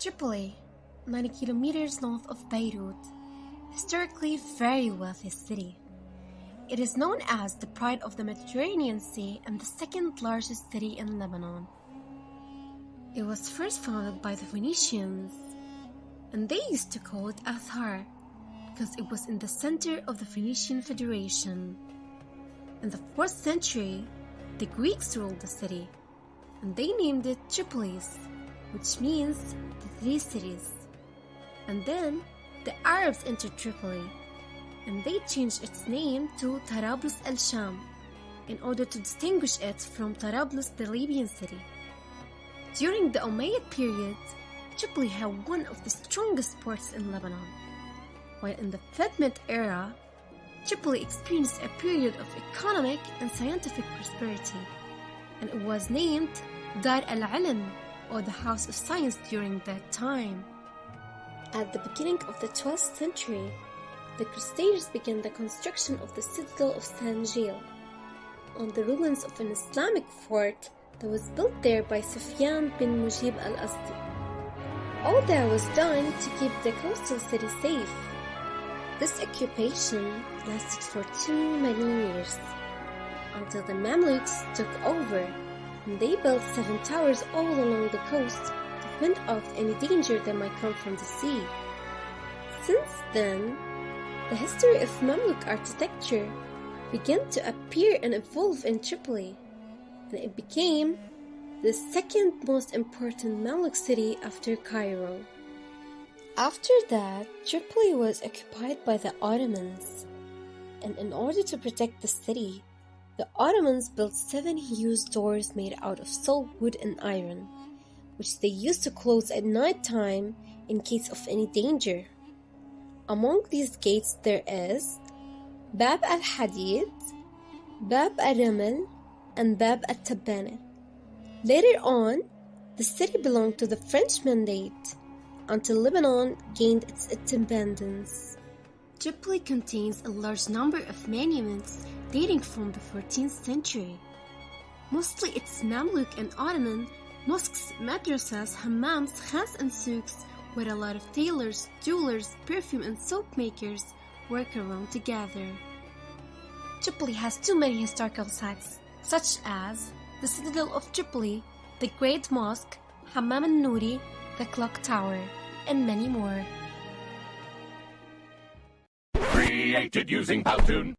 Tripoli, 90 kilometers north of Beirut, historically very wealthy city. It is known as the pride of the Mediterranean Sea and the second largest city in Lebanon. It was first founded by the Phoenicians, and they used to call it Athar because it was in the center of the Phoenician Federation. In the 4th century, the Greeks ruled the city, and they named it Tripolis, which means the three cities. And then the Arabs entered Tripoli, and they changed its name to Tarablus al-Sham in order to distinguish it from Tarablus, the Libyan city. During the Umayyad period, Tripoli had one of the strongest ports in Lebanon, while in the Fatimid era, Tripoli experienced a period of economic and scientific prosperity, and it was named Dar al-Ilm, or the House of Science, during that time. At the beginning of the 12th century, the Crusaders began the construction of the citadel of Sanjil, on the ruins of an Islamic fort that was built there by Sufyan bin Mujib al-Asdi. All that was done to keep the coastal city safe. This occupation lasted for 2 many years, until the Mamluks took over, and they built 7 towers all along the coast to fend off any danger that might come from the sea. Since then, the history of Mamluk architecture began to appear and evolve in Tripoli, and it became the second most important Mamluk city after Cairo. After that, Tripoli was occupied by the Ottomans, and in order to protect the city, the Ottomans built 7 huge doors made out of salt wood and iron, which they used to close at night time in case of any danger. Among these gates there is Bab al-Hadid, Bab al-Raml, and Bab al-Tabana. Later on, the city belonged to the French Mandate until Lebanon gained its independence. Tripoli contains a large number of monuments dating from the 14th century. Mostly it's Mamluk and Ottoman mosques, madrasas, hammams, khans and souks, where a lot of tailors, jewelers, perfume and soap makers work around together. Tripoli has too many historical sites, such as the Citadel of Tripoli, the Great Mosque, Hammam al-Nouri, the Clock Tower, and many more. Created using Powtoon.